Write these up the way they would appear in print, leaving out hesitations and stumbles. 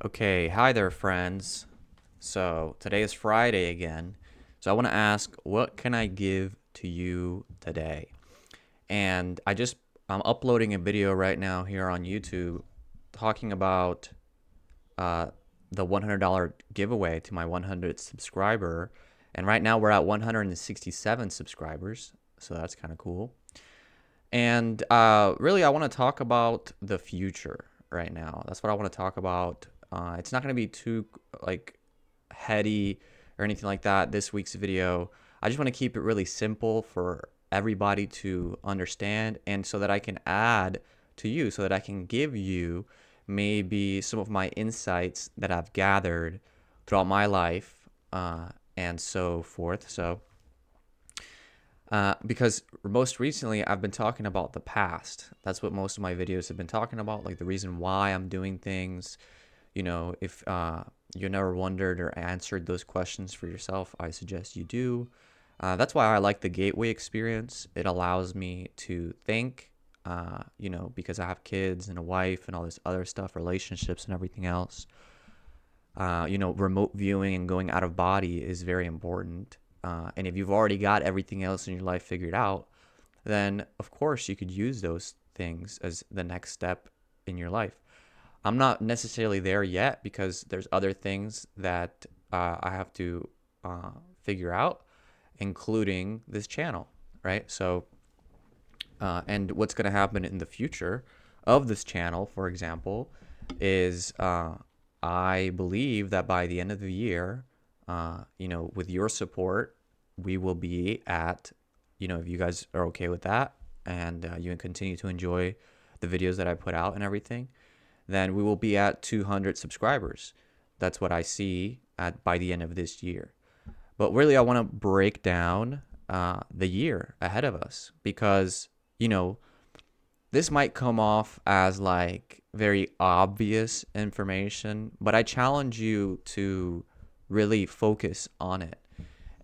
Okay, hi there, friends. So today is Friday again. So I want to ask, what can I give to you today? And I'm uploading a video right now here on YouTube talking about uh, the $100 giveaway to my 100th subscriber. And right now we're at 167 subscribers. So that's kind of cool. And really, I want to talk about the future right now. That's what I want to talk about. It's not going to be too like heady or anything like that this week's video. I just want to keep it really simple for everybody to understand and so that I can add to you, so that I can give you maybe some of my insights that I've gathered throughout my life and so forth. Because most recently I've been talking about the past. That's what most of my videos have been talking about, like the reason why I'm doing things. If you never wondered or answered those questions for yourself, I suggest you do. That's why I like the Gateway experience. It allows me to think, because I have kids and a wife and all this other stuff, relationships and everything else. Remote viewing and going out of body is very important. And if you've already got everything else in your life figured out, then of course you could use those things as the next step in your life. I'm not necessarily there yet because there's other things that I have to figure out, including this channel, right? And what's going to happen in the future of this channel, for example, is I believe that by the end of the year, with your support, we will be at, if you guys are okay with that and you can continue to enjoy the videos that I put out and everything, then we will be at 200 subscribers. That's what I see at by the end of this year. But really, I want to break down the year ahead of us because, this might come off as like very obvious information, but I challenge you to really focus on it.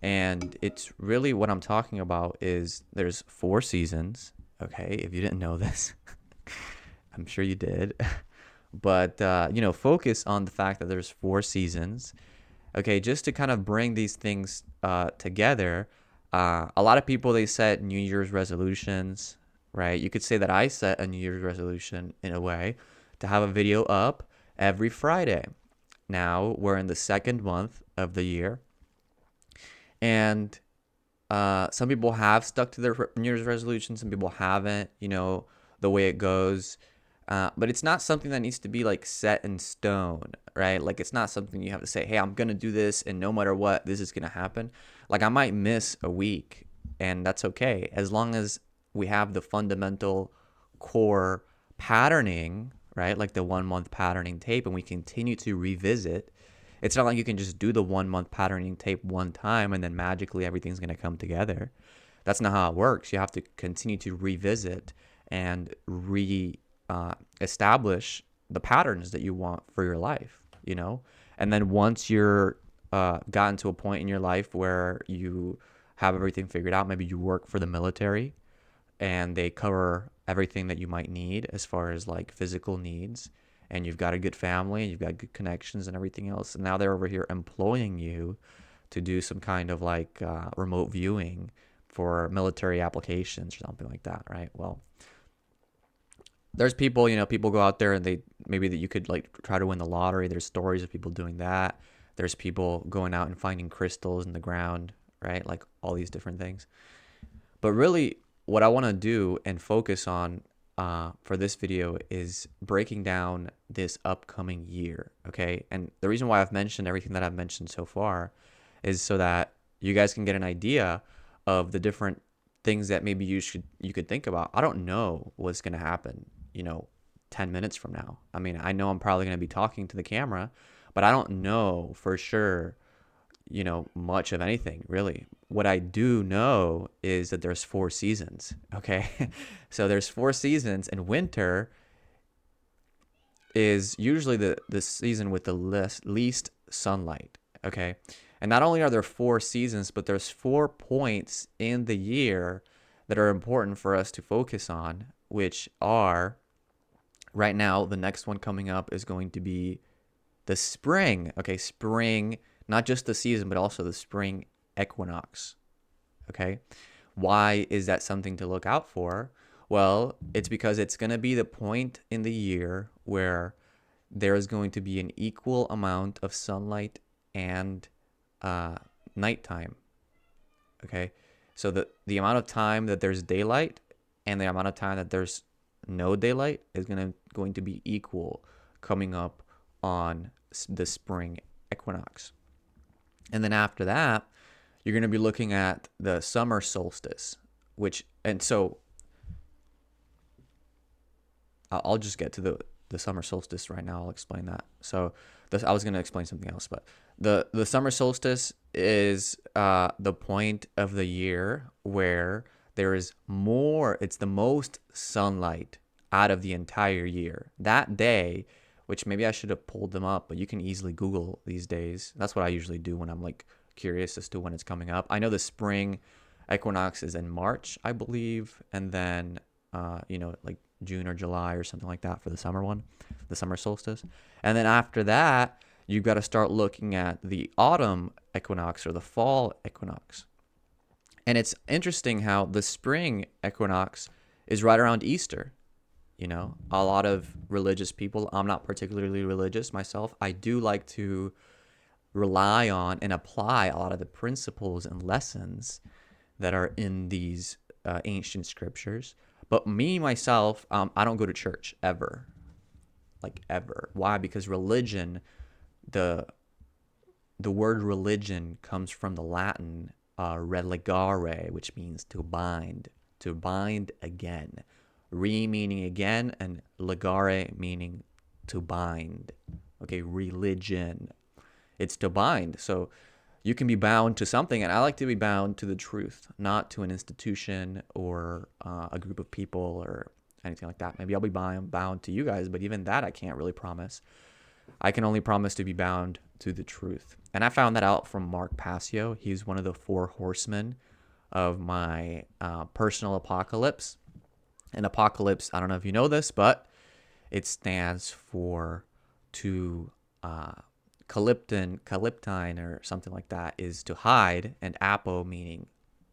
And it's really what I'm talking about is there's 4 seasons. Okay, if you didn't know this, I'm sure you did. But focus on the fact that there's 4 seasons. Okay, just to kind of bring these things together. A lot of people, they set New Year's resolutions, right? You could say that I set a New Year's resolution in a way to have a video up every Friday. Now we're in the second month of the year, and some people have stuck to their New Year's resolutions. Some people haven't. The way it goes. But it's not something that needs to be like set in stone, right? Like it's not something you have to say, hey, I'm gonna do this, and no matter what, this is gonna happen. Like I might miss a week, and that's okay as long as we have the fundamental core patterning, right? Like the 1 month patterning tape, and we continue to revisit. It's not like you can just do the 1 month patterning tape one time and then magically everything's gonna come together. That's not how it works. You have to continue to revisit and establish the patterns that you want for your life. And then once you're gotten to a point in your life where you have everything figured out, maybe you work for the military and they cover everything that you might need as far as like physical needs, and you've got a good family and you've got good connections and everything else, and now they're over here employing you to do some kind of like remote viewing for military applications or something like that, right? Well, there's people, people go out there and they maybe that you could like try to win the lottery. There's stories of people doing that. There's people going out and finding crystals in the ground, right? Like all these different things. But really, what I want to do and focus on for this video is breaking down this upcoming year, okay? And the reason why I've mentioned everything that I've mentioned so far is so that you guys can get an idea of the different things that maybe you could think about. I don't know what's going to happen, 10 minutes from now. I mean, I know I'm probably going to be talking to the camera, but I don't know for sure, much of anything really. What I do know is that there's 4 seasons, okay? So there's 4 seasons, and winter is usually the season with the least sunlight, okay? And not only are there 4 seasons, but there's 4 points in the year that are important for us to focus on, which are right now, the next one coming up is going to be the spring, okay, spring, not just the season, but also the spring equinox, okay? Why is that something to look out for? Well, it's because it's going to be the point in the year where there is going to be an equal amount of sunlight and nighttime, okay? So the amount of time that there's daylight and the amount of time that there's no daylight is going to be equal coming up on the spring equinox. And then after that, you're going to be looking at the summer solstice, and so I'll just get to the summer solstice right now. I'll explain that. So I was going to explain something else, but the summer solstice is the point of the year where there is more, it's the most sunlight out of the entire year. That day, which maybe I should have pulled them up, but you can easily Google these days. That's what I usually do when I'm like curious as to when it's coming up. I know the spring equinox is in March, I believe, and then like June or July or something like that for the summer one, the summer solstice. And then after that, you've got to start looking at the autumn equinox or the fall equinox. And it's interesting how the spring equinox is right around Easter. A lot of religious people, I'm not particularly religious myself. I do like to rely on and apply a lot of the principles and lessons that are in these ancient scriptures. But me, myself, I don't go to church ever. Like ever. Why? Because religion, the word religion comes from the Latin religare, which means to bind again. Re meaning again, and legare meaning to bind. Okay, religion. It's to bind. So you can be bound to something, and I like to be bound to the truth, not to an institution or a group of people or anything like that. Maybe I'll be bound to you guys, but even that I can't really promise. I can only promise to be bound to the truth. And I found that out from Mark Passio. He's one of the 4 horsemen of my personal apocalypse. And apocalypse, I don't know if you know this, but it stands for to calyptine or something like that is to hide, and apo meaning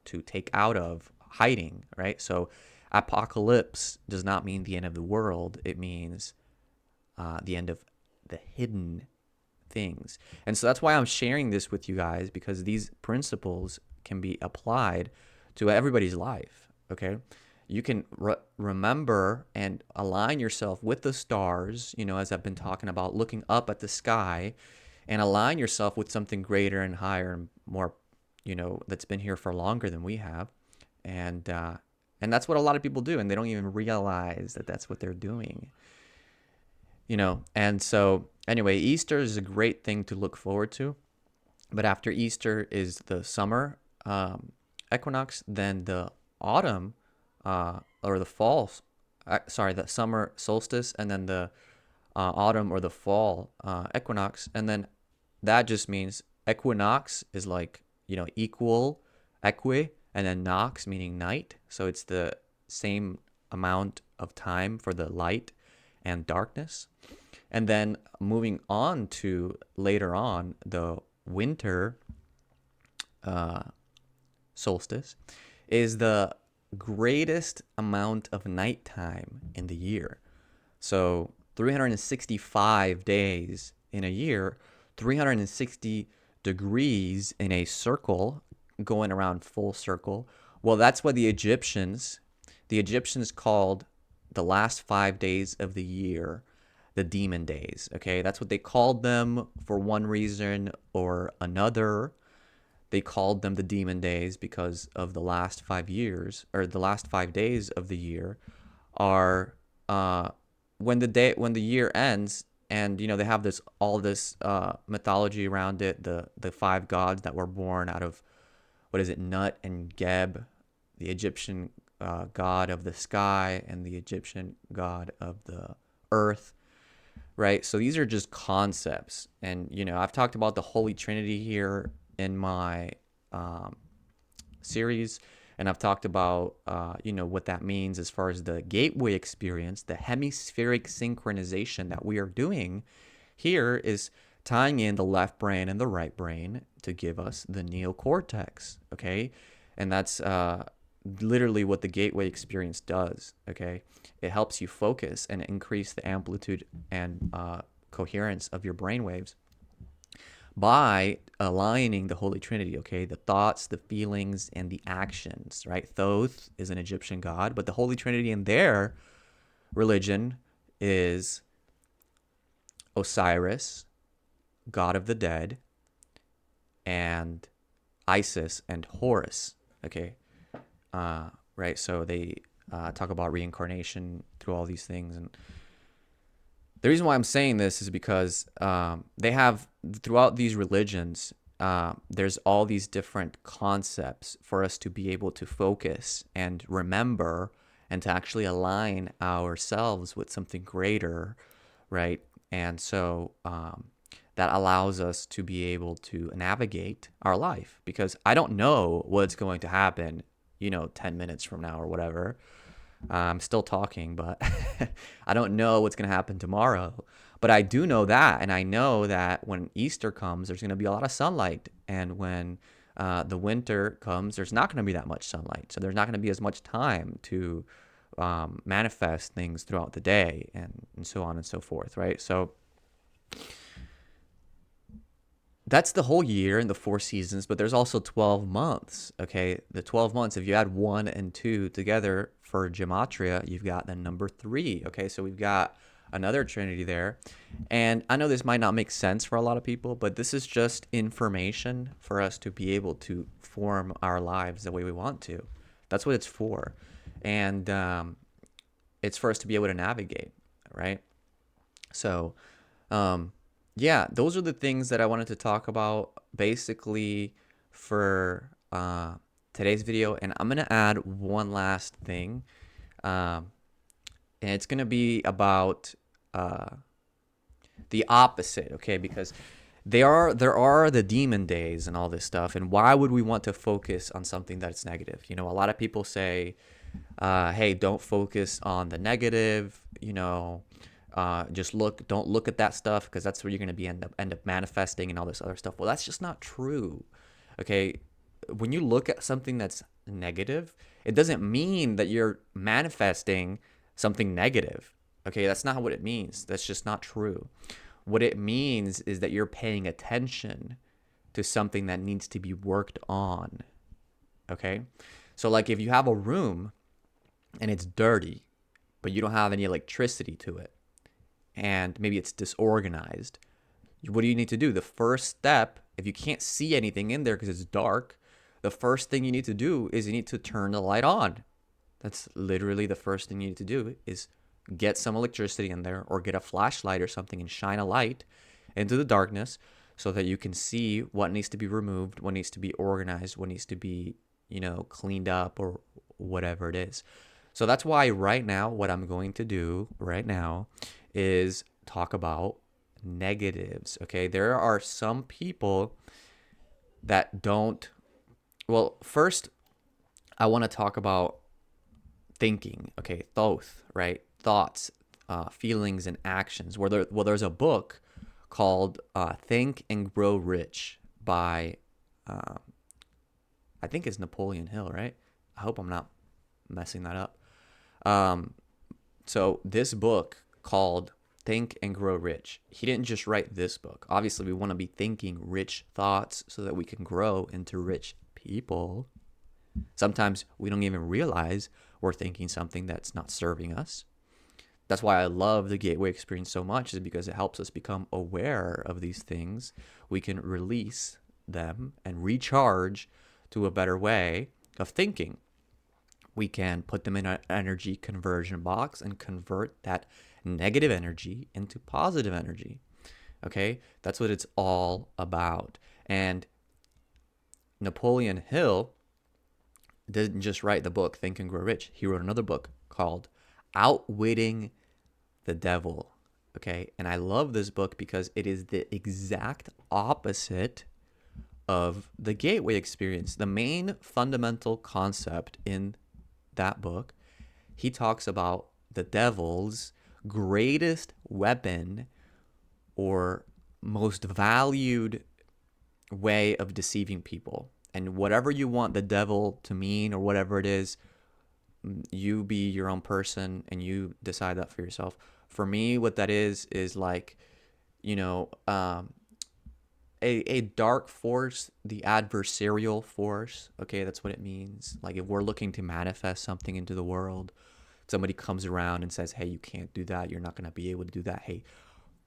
to take out of, hiding, right? So apocalypse does not mean the end of the world. It means the end of the hidden things. And so that's why I'm sharing this with you guys, because these principles can be applied to everybody's life, okay? You can remember and align yourself with the stars, as I've been talking about, looking up at the sky, and align yourself with something greater and higher and more, that's been here for longer than we have. And that's what a lot of people do, and they don't even realize that that's what they're doing. And so anyway, Easter is a great thing to look forward to. But after Easter is the summer equinox, then the autumn or the fall, the summer solstice, and then the autumn or the fall equinox. And then that just means equinox is like, equal, equi, and then nox meaning night. So it's the same amount of time for the light and darkness. And then moving on to later on, the winter solstice is the greatest amount of nighttime in the year. So 365 days in a year, 360 degrees in a circle, going around full circle. Well, that's what the Egyptians called the last 5 days of the year the demon days. Okay, that's what they called them for one reason or another. They called them the demon days because of the last 5 years, or the last 5 days of the year are when the year ends, and they have all this mythology around it, the 5 gods that were born out of, what is it, Nut and Geb, the Egyptian god of the sky and the Egyptian god of the earth, right? So these are just concepts, and I've talked about the Holy Trinity here in my series, and I've talked about what that means as far as the gateway experience. The hemispheric synchronization that we are doing here is tying in the left brain and the right brain to give us the neocortex, okay? And that's literally what the gateway experience does, okay? It helps you focus and increase the amplitude and coherence of your brain waves by aligning the Holy Trinity, okay? The thoughts, the feelings, and the actions, right? Thoth is an Egyptian god, but the Holy Trinity in their religion is Osiris, god of the dead, and Isis and Horus, okay? Right? So they talk about reincarnation through all these things. And the reason why I'm saying this is because they have, throughout these religions, there's all these different concepts for us to be able to focus and remember and to actually align ourselves with something greater, right? And so that allows us to be able to navigate our life, because I don't know what's going to happen, 10 minutes from now or whatever. I'm still talking, but I don't know what's going to happen tomorrow. But I do know that, and I know that when Easter comes, there's going to be a lot of sunlight. And when the winter comes, there's not going to be that much sunlight. So there's not going to be as much time to manifest things throughout the day, and so on and so forth, right? So that's the whole year and the 4 seasons, but there's also 12 months, okay? The 12 months, if you add 1 and 2 together for gematria, you've got the number 3, okay? So we've got another trinity there. And I know this might not make sense for a lot of people, but this is just information for us to be able to form our lives the way we want to. That's what it's for. And it's for us to be able to navigate, right? So, yeah, those are the things that I wanted to talk about basically for today's video. And I'm going to add one last thing. And it's going to be about the opposite, okay? Because there are the demon days and all this stuff. And why would we want to focus on something that's negative? A lot of people say, hey, don't focus on the negative, don't look at that stuff, because that's where you're going to be end up manifesting and all this other stuff. Well, that's just not true. Okay, when you look at something that's negative, it doesn't mean that you're manifesting something negative. Okay, that's not what it means. That's just not true. What it means is that you're paying attention to something that needs to be worked on. Okay, so like if you have a room and it's dirty, but you don't have any electricity to it, and maybe it's disorganized, what do you need to do? The first step, if you can't see anything in there because it's dark, the first thing you need to do is you need to turn the light on. That's literally the first thing you need to do, is get some electricity in there, or get a flashlight or something and shine a light into the darkness so that you can see what needs to be removed, what needs to be organized, what needs to be, cleaned up, or whatever it is. So that's why right now, what I'm going to do right now is talk about negatives, okay? There are some people that don't... Well, first, I want to talk about thinking, okay? Thoth, right? Thoughts, feelings, and actions. There's a book called Think and Grow Rich by, I think it's Napoleon Hill, right? I hope I'm not messing that up. So this book called Think and Grow Rich, he didn't just write this book. Obviously, we want to be thinking rich thoughts so that we can grow into rich people. Sometimes we don't even realize we're thinking something that's not serving us. That's why I love the Gateway experience so much, is because it helps us become aware of these things. We can release them and recharge to a better way of thinking. We can put them in an energy conversion box and convert that negative energy into positive energy. Okay? That's what it's all about. And Napoleon Hill didn't just write the book Think and Grow Rich. He wrote another book called Outwitting the Devil. Okay? And I love this book because it is the exact opposite of the Gateway experience. The main fundamental concept in that book, he talks about the devil's greatest weapon, or most valued way of deceiving people. And whatever you want the devil to mean or whatever it is, you be your own person and you decide that for yourself. For me, what that is like, you know, a dark force, the adversarial force. Okay, that's what it means. Like if we're looking to manifest something into the world, somebody comes around and says, hey, you can't do that. You're not going to be able to do that. Hey,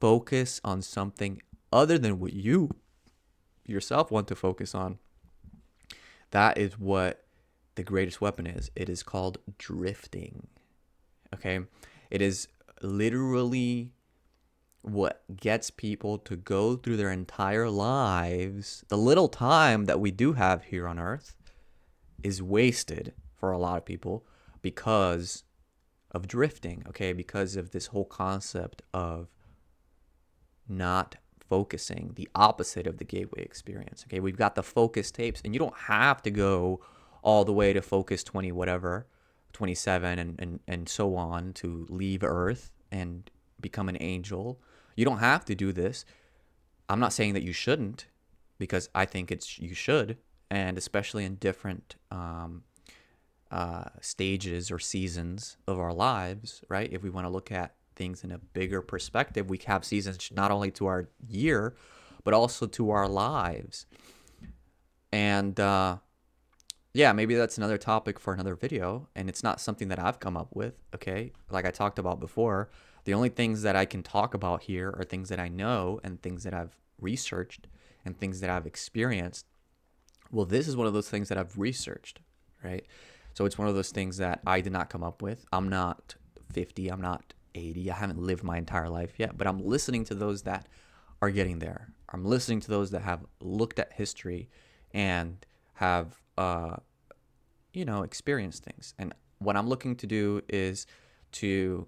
focus on something other than what you yourself want to focus on. That is what the greatest weapon is. It is called drifting. Okay? It is literally what gets people to go through their entire lives. The little time that we do have here on earth is wasted for a lot of people because of drifting, okay? Because of this whole concept of not focusing, the opposite of the gateway experience. Okay, we've got the focus tapes, and you don't have to go all the way to focus 20 whatever, 27 and so on to leave Earth and become an angel. You don't have to do this. I'm not saying that you shouldn't, because I think you should, and especially in different stages or seasons of our lives, right? If we want to look at things in a bigger perspective, we have seasons not only to our year, but also to our lives. And yeah, maybe that's another topic for another video. And it's not something that I've come up with, okay? Like I talked about before, the only things that I can talk about here are things that I know and things that I've researched and things that I've experienced. Well, this is one of those things that I've researched, right? So it's one of those things that I did not come up with. I'm not 50. I'm not 80. I haven't lived my entire life yet, but I'm listening to those that are getting there. I'm listening to those that have looked at history and have, experienced things. And what I'm looking to do is to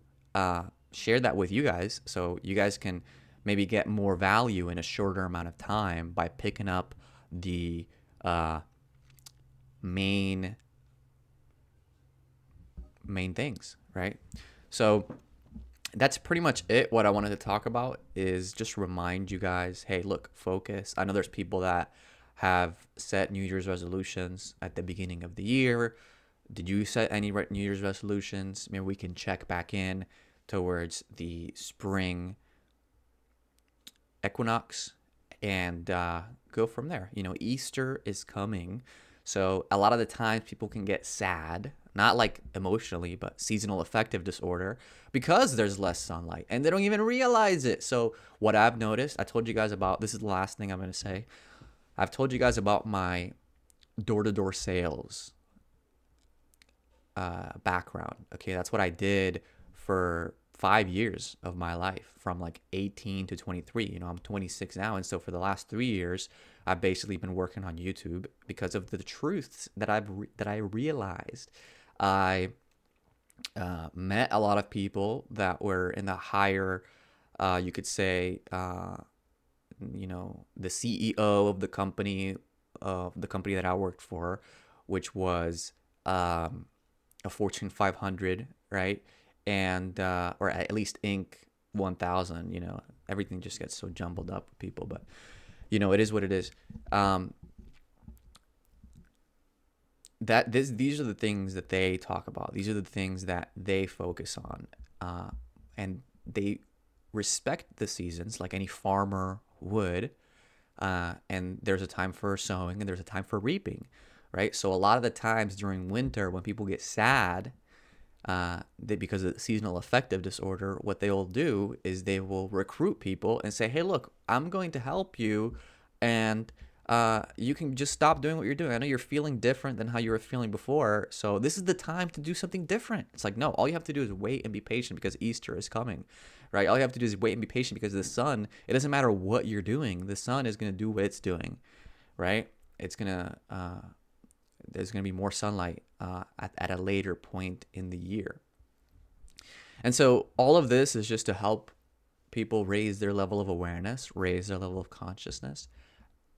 share that with you guys so you guys can maybe get more value in a shorter amount of time by picking up the main things, right? So that's pretty much it. What I wanted to talk about is just remind you guys, hey, look, focus. I know there's people that have set New Year's resolutions at the beginning of the year. Did you set any New Year's resolutions? Maybe we can check back in towards the spring equinox and go from there. Easter is coming. So a lot of the times people can get sad, not like emotionally, but seasonal affective disorder because there's less sunlight and they don't even realize it. So what I've noticed, I told you guys about, this is the last thing I'm going to say. I've told you guys about my door-to-door sales background. Okay, that's what I did for 5 years of my life, from like 18 to 23. I'm 26 now, and so for the last 3 years I've basically been working on YouTube because of the truths that I realized. I met a lot of people that were in the higher, you could say, the CEO of the company that I worked for, which was a Fortune 500, right? And or at least Inc. 1000. Everything just gets so jumbled up with people, but it is what it is. These are the things that they talk about. These are the things that they focus on, and they respect the seasons like any farmer would. And there's a time for sowing and there's a time for reaping, right? So a lot of the times during winter, when people get sad, because of seasonal affective disorder, what they will do is they will recruit people and say, hey, look, I'm going to help you, and you can just stop doing what you're doing. I know you're feeling different than how you were feeling before, so this is the time to do something different. It's like, no, all you have to do is wait and be patient because Easter is coming, right? All you have to do is wait and be patient because the sun, it doesn't matter what you're doing, the sun is going to do what it's doing, right? It's going to, there's going to be more sunlight at a later point in the year. And so all of this is just to help people raise their level of awareness, raise their level of consciousness.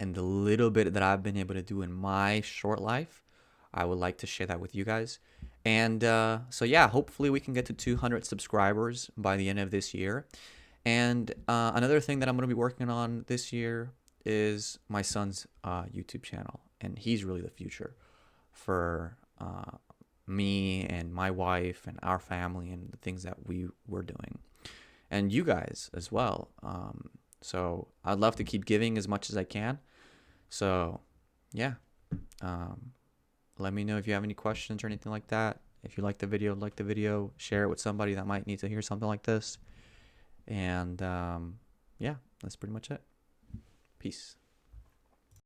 And the little bit that I've been able to do in my short life, I would like to share that with you guys. And so yeah, hopefully we can get to 200 subscribers by the end of this year. And another thing that I'm going to be working on this year is my son's YouTube channel. And he's really the future for me and my wife and our family and the things that we were doing. And you guys as well. So I'd love to keep giving as much as I can. So, yeah. Um, Let me know if you have any questions or anything like that. If you like the video, share it with somebody that might need to hear something like this. And yeah, that's pretty much it. Peace.